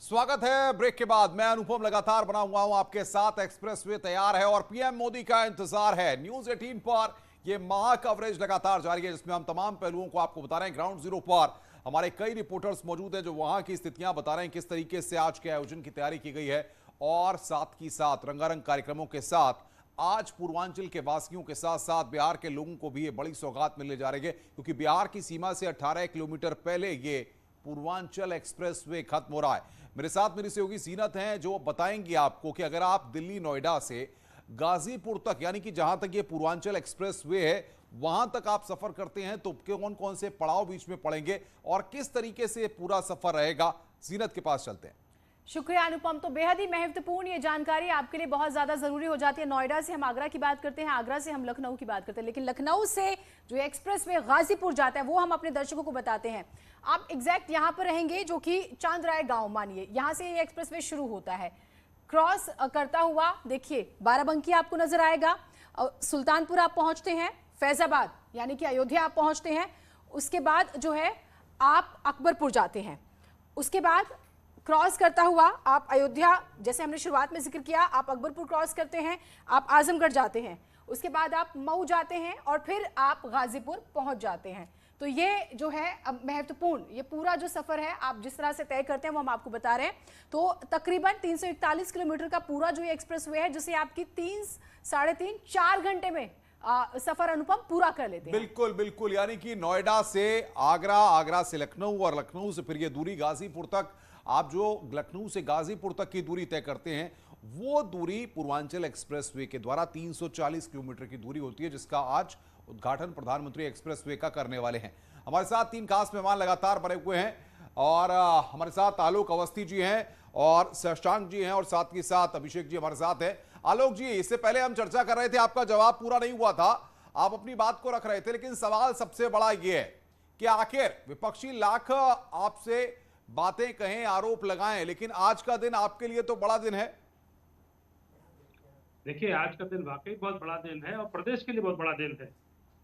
स्वागत है ब्रेक के बाद। मैं अनुपम लगातार बना हुआ हूं आपके साथ। एक्सप्रेसवे तैयार है और पीएम मोदी का इंतजार है। न्यूज 18 पर यह महा कवरेज लगातार जारी है, जिसमें हम तमाम पहलुओं को आपको बता रहे हैं। ग्राउंड जीरो पर हमारे कई रिपोर्टर्स मौजूद हैं जो वहां की स्थितियां बता रहे हैं, किस तरीके से आज के आयोजन की तैयारी की गई है और साथ ही साथ रंगारंग कार्यक्रमों के साथ आज पूर्वांचल के वासियों के साथ साथ बिहार के लोगों को भी ये बड़ी सौगात मिलने जा रही है, क्योंकि बिहार की सीमा से 18 किलोमीटर पहले ये पूर्वांचल एक्सप्रेसवे खत्म हो रहा है। मेरे साथ मेरी सहयोगी जीनत हैं जो बताएंगी आपको कि अगर आप दिल्ली नोएडा से गाजीपुर तक, यानी कि जहां तक ये पूर्वांचल एक्सप्रेसवे है वहां तक आप सफर करते हैं तो कौन कौन से पड़ाव बीच में पड़ेंगे और किस तरीके से पूरा सफर रहेगा। जीनत के पास चलते हैं। शुक्रिया अनुपम। तो बेहद ही महत्वपूर्ण ये जानकारी आपके लिए बहुत ज्यादा जरूरी हो जाती है। नोएडा से हम आगरा की बात करते हैं, आगरा से हम लखनऊ की बात करते हैं, लेकिन लखनऊ से जो एक्सप्रेसवे गाजीपुर जाता है वो हम अपने दर्शकों को बताते हैं। आप एग्जैक्ट यहाँ पर रहेंगे जो कि चांदराय गांव, मानिए यहाँ से ये एक्सप्रेसवे शुरू होता है। क्रॉस करता हुआ देखिए बाराबंकी आपको नजर आएगा, सुल्तानपुर आप पहुंचते हैं, फैजाबाद यानी कि अयोध्या आप पहुंचते हैं, उसके बाद जो है आप अकबरपुर जाते हैं, उसके बाद क्रॉस करता हुआ आप अयोध्या, जैसे हमने शुरुआत में जिक्र किया, आप अकबरपुर क्रॉस करते हैं, आप आजमगढ़ जाते हैं, उसके बाद आप मऊ जाते हैं और फिर आप गाजीपुर पहुंच जाते हैं। तो ये जो है अब महत्वपूर्ण, ये पूरा जो सफर है आप जिस तरह से तय करते हैं वो हम आपको बता रहे हैं। तो तकरीबन 341 किलोमीटर का पूरा जो ये एक्सप्रेसवे है, जिसे आपकी 3-3.5-4 घंटे में सफर अनुपम पूरा कर लेते हैं। बिल्कुल बिल्कुल, यानी कि नोएडा से आगरा, आगरा से लखनऊ और लखनऊ से फिर ये दूरी गाजीपुर तक। आप जो लखनऊ से गाजीपुर तक की दूरी तय करते हैं वो दूरी पूर्वांचल एक्सप्रेसवे के द्वारा 340 किलोमीटर की दूरी होती है, जिसका आज उद्घाटन प्रधानमंत्री एक्सप्रेसवे का करने वाले हैं। हमारे साथ 3 खास मेहमान लगातार बने हुए हैं और हमारे साथ आलोक अवस्थी जी हैं और शशांक जी हैं और साथ ही साथ अभिषेक जी हमारे साथ हैं। आलोक जी, इससे पहले हम चर्चा कर रहे थे, आपका जवाब पूरा नहीं हुआ था, आप अपनी बात को रख रहे थे, लेकिन सवाल सबसे बड़ा यह है कि आखिर विपक्षी लाख आपसे बातें कहें, आरोप लगाएं, लेकिन आज का दिन आपके लिए तो बड़ा दिन है। देखिए, आज का दिन वाकई बहुत बड़ा दिन है और प्रदेश के लिए बहुत बड़ा दिन है।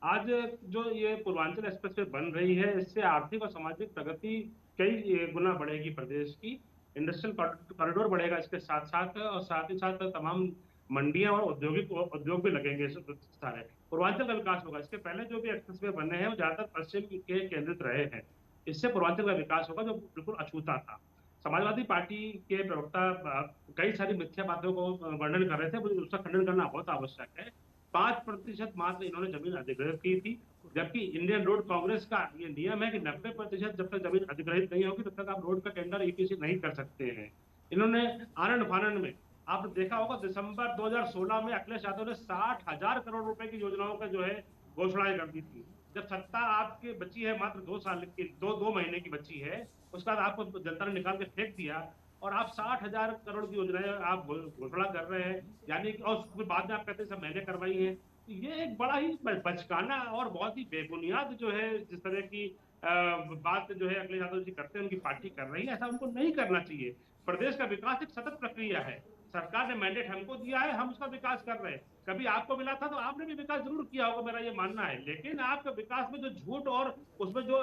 आज जो ये पूर्वांचल एक्सप्रेसवे बन रही है, इससे आर्थिक और सामाजिक प्रगति कई गुना बढ़ेगी। प्रदेश की इंडस्ट्रियल कॉरिडोर बढ़ेगा इसके साथ साथ, और साथ ही साथ तमाम मंडियां और उद्योग भी लगेंगे। सारे पूर्वांचल का विकास होगा। इसके पहले जो भी एक्सप्रेसवे बने हैं वो ज्यादातर पश्चिम के केंद्रित रहे हैं। इससे पूर्वांचल का विकास होगा जो बिल्कुल अछूता था। समाजवादी पार्टी के प्रवक्ता कई सारी मिथ्या बातों को वर्णन कर रहे थे, उसका खंडन करना बहुत आवश्यक है। 5% मात्र इन्होंने जमीन अधिग्रहित की थी, जबकि इंडियन रोड कांग्रेस का ये नियम है कि 90% जब तक जमीन अधिग्रहित नहीं होगी तब तक आप रोड का टेंडर ईपीसी नहीं कर सकते हैं। इन्होंने आनंद फानन में आपने देखा होगा, दिसंबर 2016 में अखिलेश यादव ने 60,000 करोड़ रुपए की योजनाओं का जो है घोषणाएं कर दी थी। जब सत्ता आपकी बची है मात्र 2 साल की, दो महीने की बची है, उसके बाद आपको जनता ने निकाल के फेंक दिया और आप 60,000 करोड़ की योजनाएं आप घोषणा कर रहे हैं, यानी कि और बाद में आप कहते हैं सब मैंने करवाई है। तो ये एक बड़ा ही बचकाना और बहुत ही बेबुनियाद जो है, जिस तरह की बात जो है अखिलेश यादव जी करते हैं, उनकी पार्टी कर रही है, ऐसा उनको नहीं करना चाहिए। प्रदेश का विकास एक सतत प्रक्रिया है। सरकार ने मैंडेट हमको दिया है, हम उसका विकास कर रहे हैं। कभी आपको मिला था तो आपने भी विकास जरूर किया होगा, मेरा ये मानना है, लेकिन आपके विकास में जो झूठ और उसमें जो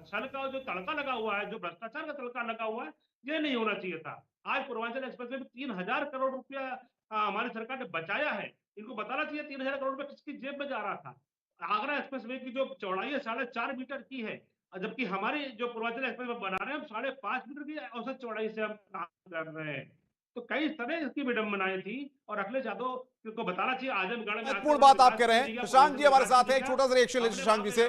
छल का जो तड़का लगा हुआ है, जो भ्रष्टाचार का तड़का लगा हुआ है, ये नहीं होना चाहिए था। आज पूर्वांचल एक्सप्रेस में 3,000 करोड़ रुपया हमारी सरकार ने बचाया है। इनको बताना चाहिए 3,000 करोड़ रुपया किसकी जेब में जा रहा था। आगरा एक्सप्रेस वे की जो चौड़ाई है 4.5 मीटर की है, जबकि हमारी जो पूर्वांचल एक्सप्रेस वे बना रहे हैं हम 5.5 मीटर की औसत चौड़ाई से हम काम कर रहे हैं। तो कई तरह इसकी विडंबनाएं थी और अखिलेश यादव को बताना चाहिए आजमगढ़ में महत्वपूर्ण बात आप कह रहे हैं। शशांक जी हमारे साथ हैं, एक छोटा सा रिएक्शन ले शशांक जी से।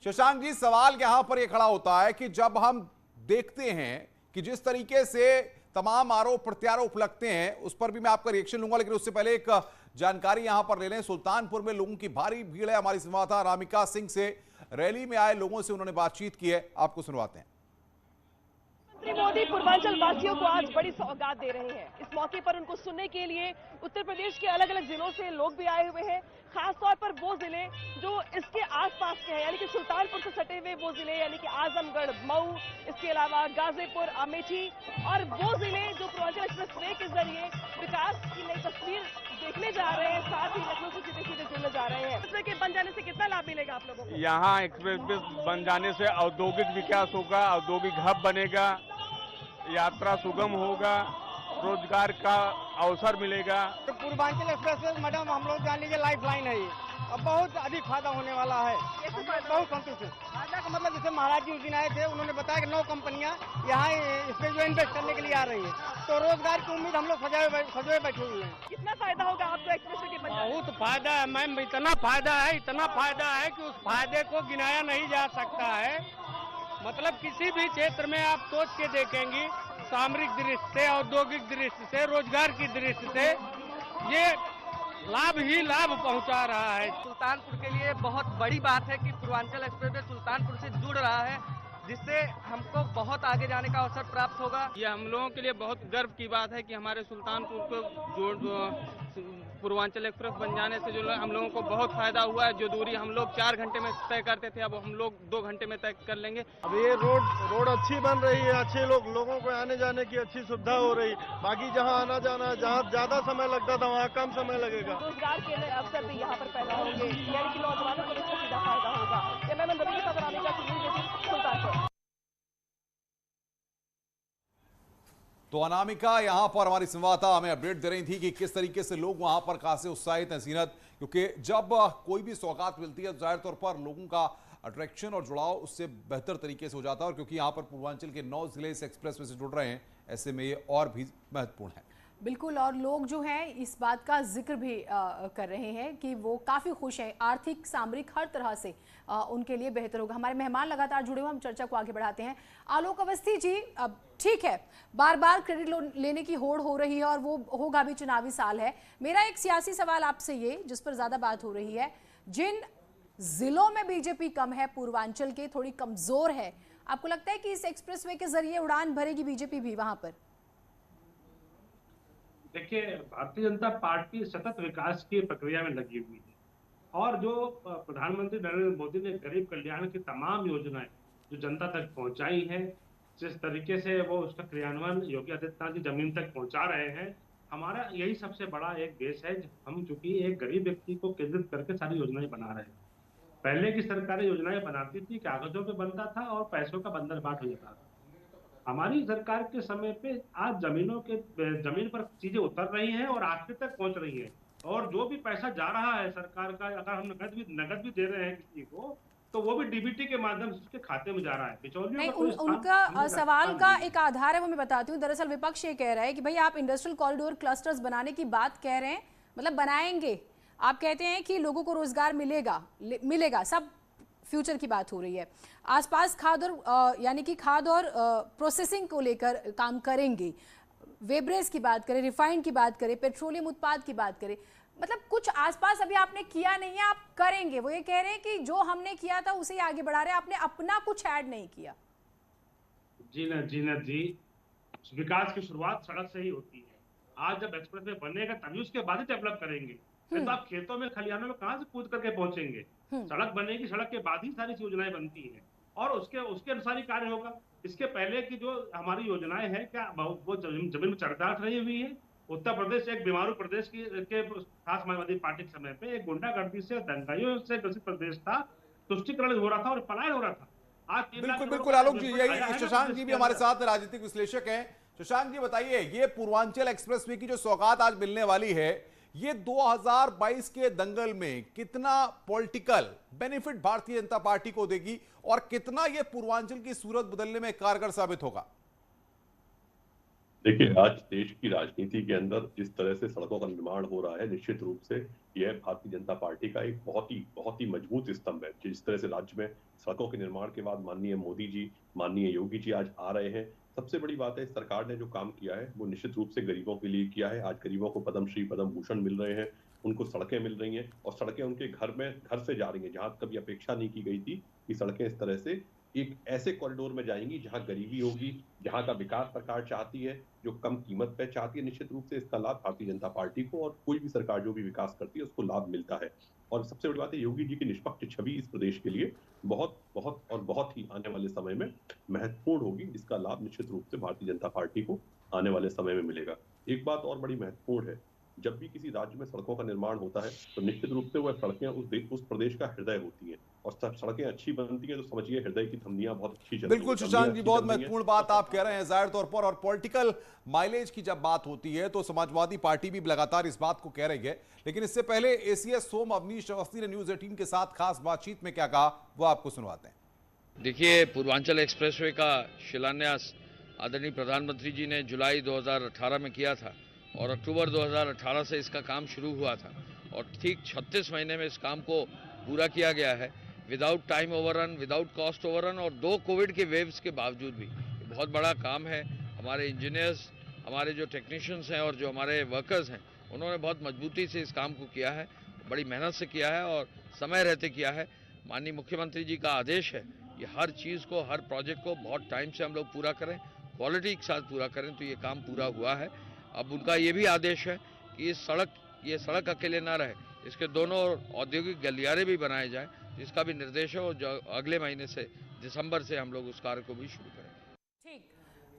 शशांक जी, सवाल यहां पर यह खड़ा होता है कि जब हम देखते हैं कि जिस तरीके से तमाम आरोप प्रत्यारोप लगते हैं, उस पर भी मैं आपका रिएक्शन लूंगा, लेकिन उससे पहले एक जानकारी यहां पर ले लें। सुल्तानपुर में लोगों की भारी भीड़ है, हमारी संवाददाता रामिका सिंह से रैली में आए लोगों से उन्होंने बातचीत की है, आपको सुनवाते हैं। प्रधानमंत्री मोदी पूर्वांचल वासियों को आज बड़ी सौगात दे रहे हैं। इस मौके पर उनको सुनने के लिए उत्तर प्रदेश के अलग अलग जिलों से लोग भी आए हुए हैं, खासतौर पर वो जिले जो इसके आसपास के हैं, यानी कि सुल्तानपुर से सटे हुए वो जिले, यानी कि आजमगढ़, मऊ, इसके अलावा गाजीपुर, अमेठी और वो जिले जो पूर्वांचल एक्सप्रेसवे के जरिए विकास की नई तस्वीर देखने जा रहे हैं, साथ ही लखनऊ से सीधे सीधे जुड़ने जा रहे हैं। एक्सप्रेस के बन जाने से कितना लाभ मिलेगा आप लोगों को? यहाँ एक्सप्रेस बन जाने से औद्योगिक विकास होगा, औद्योगिक हब बनेगा, यात्रा सुगम होगा, रोजगार का अवसर मिलेगा। तो पूर्वांचल एक्सप्रेस मैडम हम लोग जान लीजिए लाइफ लाइन है ये, अब बहुत अधिक फायदा होने वाला है। बहुत संतुष्ट है। फायदा का मतलब जैसे महाराज जी उस दिन आए थे, उन्होंने बताया कि 9 कंपनियां यहाँ इस पे जो इन्वेस्ट करने के लिए आ रही है, तो रोजगार की उम्मीद हम लोग सजाए बैठे हुए हैं। कितना फायदा होगा आपको एक्सप्रेस वे के बनने से? बहुत फायदा है मैम, इतना फायदा है कि उस फायदे को गिनाया नहीं जा सकता है। मतलब किसी भी क्षेत्र में आप सोच के देखेंगी, सामरिक दृष्टि से, औद्योगिक दृष्टि से, रोजगार की दृष्टि से, ये लाभ ही लाभ पहुंचा रहा है। सुल्तानपुर के लिए बहुत बड़ी बात है कि पूर्वांचल एक्सप्रेसवे सुल्तानपुर से जुड़ रहा है, जिससे हमको बहुत आगे जाने का अवसर प्राप्त होगा। ये हम लोगों के लिए बहुत गर्व की बात है कि हमारे सुल्तानपुर को जो पूर्वांचल एक्सप्रेस बन जाने से जो हम लोगों को बहुत फायदा हुआ है। जो दूरी हम लोग 4 घंटे में तय करते थे, अब हम लोग 2 घंटे में तय कर लेंगे। अब ये रोड अच्छी बन रही है, अच्छे लोगों को आने जाने की अच्छी सुविधा हो रही। बाकी जहाँ आना जाना, जहाँ ज्यादा समय लगता था वहाँ कम समय लगेगा। रोजगार के नए अवसर भी यहाँ पर पैदा होंगे, यानी कि नौजवानों को इससे सीधा फायदा होगा। कैमरामैन रवि के साथ अनामिका की न्यूज़ 18 सुल्तानपुर। तो अनामिका यहां पर हमारी संवाददाता हमें अपडेट दे रही थी कि किस तरीके से लोग वहां पर खासे उत्साहित हैं सीनत, क्योंकि जब कोई भी सौगात मिलती है तो जाहिर तौर पर लोगों का अट्रैक्शन और जुड़ाव उससे बेहतर तरीके से हो जाता है। और क्योंकि यहां पर पूर्वांचल के 9 जिले इस एक्सप्रेस वे से जुड़ रहे हैं, ऐसे में ये और भी महत्वपूर्ण है। बिल्कुल, और लोग जो हैं इस बात का जिक्र भी कर रहे हैं कि वो काफ़ी खुश हैं। आर्थिक, सामरिक, हर तरह से उनके लिए बेहतर होगा। हमारे मेहमान लगातार जुड़े हुए, हम चर्चा को आगे बढ़ाते हैं। आलोक अवस्थी जी, अब ठीक है, बार बार क्रेडिट लेने की होड़ हो रही है और वो होगा भी, चुनावी साल है। मेरा एक सियासी सवाल आपसे ये, जिस पर ज़्यादा बात हो रही है, जिन जिलों में बीजेपी कम है, पूर्वांचल के थोड़ी कमज़ोर है, आपको लगता है कि इस एक्सप्रेस वे के जरिए उड़ान भरेगी बीजेपी भी वहाँ पर? देखिए, भारतीय जनता पार्टी सतत विकास की प्रक्रिया में लगी हुई है और जो प्रधानमंत्री नरेंद्र मोदी ने गरीब कल्याण की तमाम योजनाएं जो जनता तक पहुंचाई हैं, जिस तरीके से वो उसका क्रियान्वयन योगी आदित्यनाथ जी जमीन तक पहुंचा रहे हैं, हमारा यही सबसे बड़ा एक देश है। हम चूंकि एक गरीब व्यक्ति को केंद्रित करके सारी योजनाएं बना रहे हैं। पहले की सरकारें योजनाएं बनाती थी, कागजों पे बनता था और पैसों का बंदर बाट हो जाता था। हमारी सरकार के समय पे आज जमीन पर चीजें उतर रही हैं और आखिर तक पहुंच रही है। और जो भी पैसा जा रहा है सरकार का, अगर हम नगद भी दे रहे हैं किसी को, तो वो भी डीबीटी के माध्यम से उसके खाते में जा रहा है। नहीं, उनका सवाल का एक आधार है, वो मैं बताती हूँ। दरअसल विपक्ष ये कह रहा है कि भाई आप इंडस्ट्रियल कॉरिडोर क्लस्टर्स बनाने की बात कह रहे हैं, मतलब बनाएंगे, आप कहते हैं कि लोगों को रोजगार मिलेगा, सब फ्यूचर की बात हो रही है। आसपास खाद और यानी कि खाद और प्रोसेसिंग को लेकर काम करेंगे। वेब्रेज की बात करें, रिफाइंड की बात करें, पेट्रोलियम उत्पाद की बात करें, मतलब कुछ आसपास अभी आपने किया नहीं है, आप करेंगे। वो ये कह रहे हैं कि जो हमने किया था उसे ही आगे बढ़ा रहे हैं, आपने अपना कुछ ऐड नहीं किया। जी, विकास की शुरुआत सड़क से ही होती है। आज जब एक्सप्रेस वे बनेगा तभी उसके बाद ही डेवलप करेंगे। तो आप खेतों में, खलिहानों में कहां से कूद करके पहुंचेंगे? सड़क बनेगी, सड़क के बाद ही सारी योजनाएं बनती हैं और उसके अनुसार ही कार्य होगा। इसके पहले की जो हमारी योजनाएं हैं, क्या वो जमीन में चरदार रही हुई है? उत्तर प्रदेश एक बीमारू प्रदेश के खास समाजवादी पार्टी के समय पे एक गुंडागर्दी से, दंगाइयों से ग्रसित प्रदेश था, तुष्टिकरण हो रहा था और पलायन हो रहा था। आज बिल्कुल आलोक जी, यही शशांक जी भी हमारे साथ राजनीतिक विश्लेषक हैं। शशांक जी बताइए, ये पूर्वांचल एक्सप्रेसवे की जो सौगात आज मिलने वाली है, ये 2022 के दंगल में कितना political benefit Bharatiya Janata party को देगी और कितना ये पूर्वांचल की सूरत बदलने में कारगर साबित होगा? देखिए, आज देश की राजनीति के अंदर जिस तरह से सड़कों का निर्माण हो रहा है, निश्चित रूप से यह भारतीय जनता पार्टी का एक बहुत ही मजबूत स्तंभ है। जिस तरह से राज्य में सड़कों के निर्माण के बाद माननीय मोदी जी, माननीय योगी जी आज आ रहे हैं, सबसे बड़ी बात है सरकार ने जो काम किया है वो निश्चित रूप से गरीबों के लिए किया है। आज गरीबों को पद्मश्री, पद्म भूषण मिल रहे हैं, उनको सड़कें मिल रही हैं और सड़कें उनके घर से जा रही हैं, जहां कभी अपेक्षा नहीं की गई थी कि सड़कें इस तरह से एक ऐसे कॉरिडोर में जाएंगी जहां गरीबी होगी, जहां का विकास सरकार चाहती है, जो कम कीमत पे चाहती है। निश्चित रूप से इसका लाभ भारतीय जनता पार्टी को और कोई भी सरकार जो भी विकास करती है उसको लाभ मिलता है। और सबसे बड़ी बात है, योगी जी की निष्पक्ष छवि इस प्रदेश के लिए बहुत ही आने वाले समय में महत्वपूर्ण होगी, जिसका लाभ निश्चित रूप से भारतीय जनता पार्टी को आने वाले समय में मिलेगा। एक बात और बड़ी महत्वपूर्ण है, जब भी किसी राज्य में सड़कों का निर्माण होता है तो निश्चित रूप से वह सड़कें उस प्रदेश का हृदय होती हैं। और सब सड़कें अच्छी बनती हैं तो समझिए हृदय की धमनियां बहुत अच्छी चलती हैं। बिल्कुल शशांक जी, बहुत महत्वपूर्ण बात आप कह रहे हैं जाहिर तौर पर। और पॉलिटिकल माइलेज की जब बात होती है तो समाजवादी पार्टी भी लगातार इस बात को कह रही है, लेकिन इससे पहले एसीएस सोम अवनीश अवस्थी ने न्यूज 18 के साथ खास बातचीत में क्या कहा वो आपको सुनवाते हैं। देखिए, पूर्वांचल एक्सप्रेसवे का शिलान्यास आदरणीय प्रधानमंत्री जी ने जुलाई 2018 में किया था और अक्टूबर 2018 से इसका काम शुरू हुआ था और ठीक 36 महीने में इस काम को पूरा किया गया है without time overrun, without cost overrun और 2 कोविड के वेव्स के बावजूद भी। बहुत बड़ा काम है। हमारे इंजीनियर्स, हमारे जो टेक्नीशियंस हैं और जो हमारे वर्कर्स हैं, उन्होंने बहुत मजबूती से इस काम को किया है, बड़ी मेहनत से किया है और समय रहते किया है। माननीय मुख्यमंत्री जी का आदेश है कि हर चीज़ को, हर प्रोजेक्ट को बहुत टाइम से हम लोग पूरा करें, क्वालिटी के साथ पूरा करें, तो ये काम पूरा हुआ है। अब उनका ये भी आदेश है कि ये सड़क अकेले ना रहे, इसके दोनों औद्योगिक गलियारे भी बनाए जाएं, जिसका भी निर्देश है और जो अगले महीने से दिसंबर से हम लोग उस कार्य को भी शुरू करें। ठीक,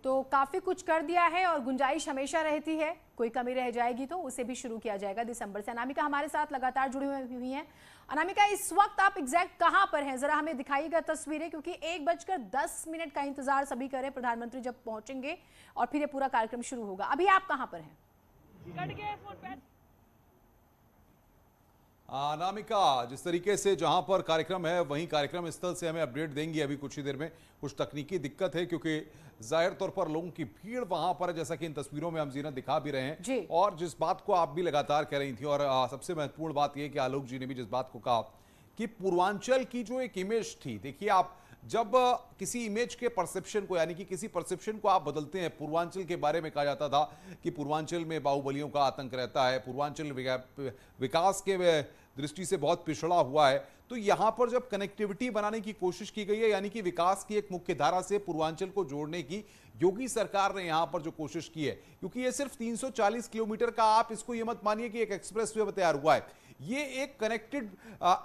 तो काफी कुछ कर दिया है और गुंजाइश हमेशा रहती है, कोई कमी रह जाएगी तो उसे भी शुरू किया जाएगा दिसंबर से। अनामिका हमारे साथ लगातार जुड़ी हुई हैं। अनामिका, इस वक्त आप एग्जैक्ट कहां पर हैं, जरा हमें दिखाइएगा तस्वीरें, क्योंकि 1:10 का इंतजार सभी करें, प्रधानमंत्री जब पहुंचेंगे और फिर ये पूरा कार्यक्रम शुरू होगा। अभी आप कहां पर हैं? अनामिका, जिस तरीके से जहां पर कार्यक्रम है वहीं कार्यक्रम स्थल से हमें अपडेट देंगी अभी कुछ ही देर में। कुछ तकनीकी दिक्कत है क्योंकि जाहिर तौर पर लोगों की भीड़ वहां पर है, जैसा कि इन तस्वीरों में हम जीनत दिखा भी रहे हैं। और जिस बात को आप भी लगातार कह रही थी और सबसे महत्वपूर्ण बात यह कि आलोक जी ने भी जिस बात को कहा कि पूर्वांचल की जो एक इमेज थी, देखिए आप जब किसी इमेज के परसेप्शन को, यानी कि किसी परसेप्शन को आप बदलते हैं, पूर्वांचल के बारे में कहा जाता था कि पूर्वांचल में बाहुबलियों का आतंक रहता है, पूर्वांचल विकास के दृष्टि से बहुत पिछड़ा हुआ है, तो यहां पर जब कनेक्टिविटी बनाने की कोशिश की गई है, यानी कि विकास की एक मुख्य धारा से पूर्वांचल को जोड़ने की योगी सरकार ने यहां पर जो कोशिश की है, क्योंकि ये सिर्फ 340 किलोमीटर का, आप इसको ये मत मानिए कि एक एक्सप्रेसवे तैयार हुआ है, ये एक कनेक्टेड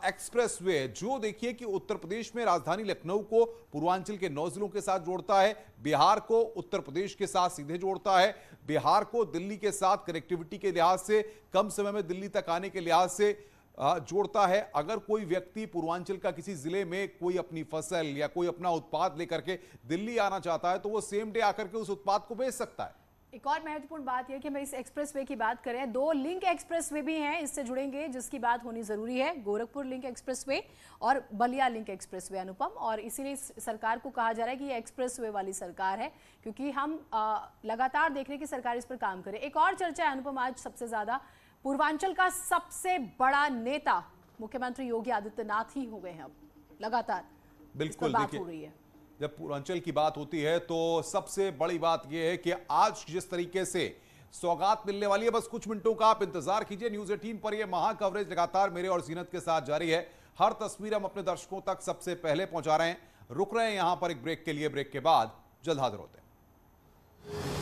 एक्सप्रेसवे है जो देखिए कि उत्तर प्रदेश में राजधानी लखनऊ को पूर्वांचल के 9 जिलों के साथ जोड़ता है, बिहार को उत्तर प्रदेश के साथ सीधे जोड़ता है, बिहार को दिल्ली के साथ कनेक्टिविटी के लिहाज से, कम समय में दिल्ली तक आने के लिहाज से जोड़ता है। अगर कोई व्यक्ति पूर्वांचल का किसी जिले में कोई अपनी फसल या कोई अपना उत्पाद लेकर के दिल्ली आना चाहता है तो वो सेम डे आकर के उस उत्पाद को बेच सकता है। एक और महत्वपूर्ण बात यह कि हम इस एक्सप्रेसवे की बात करें, 2 लिंक एक्सप्रेसवे भी हैं इससे जुड़ेंगे, जिसकी बात होनी जरूरी है, गोरखपुर लिंक एक्सप्रेसवे और बलिया लिंक एक्सप्रेसवे अनुपम। और इसीलिए सरकार को कहा जा रहा है कि ये एक्सप्रेसवे वाली सरकार है, क्योंकि हम लगातार देख रहे हैं कि सरकार इस पर काम करे। एक और चर्चा है अनुपम, आज सबसे ज्यादा पूर्वांचल का सबसे बड़ा नेता मुख्यमंत्री योगी आदित्यनाथ ही हो गए हैं अब, लगातार बिल्कुल बात हो रही है। जब पूर्वांचल की बात होती है तो सबसे बड़ी बात यह है कि आज जिस तरीके से सौगात मिलने वाली है, बस कुछ मिनटों का आप इंतजार कीजिए। न्यूज 18 पर यह महा कवरेज लगातार मेरे और जीनत के साथ जारी है। हर तस्वीर हम अपने दर्शकों तक सबसे पहले पहुंचा रहे हैं। रुक रहे हैं यहां पर एक ब्रेक के लिए, ब्रेक के बाद जल्द हाजिर होते हैं।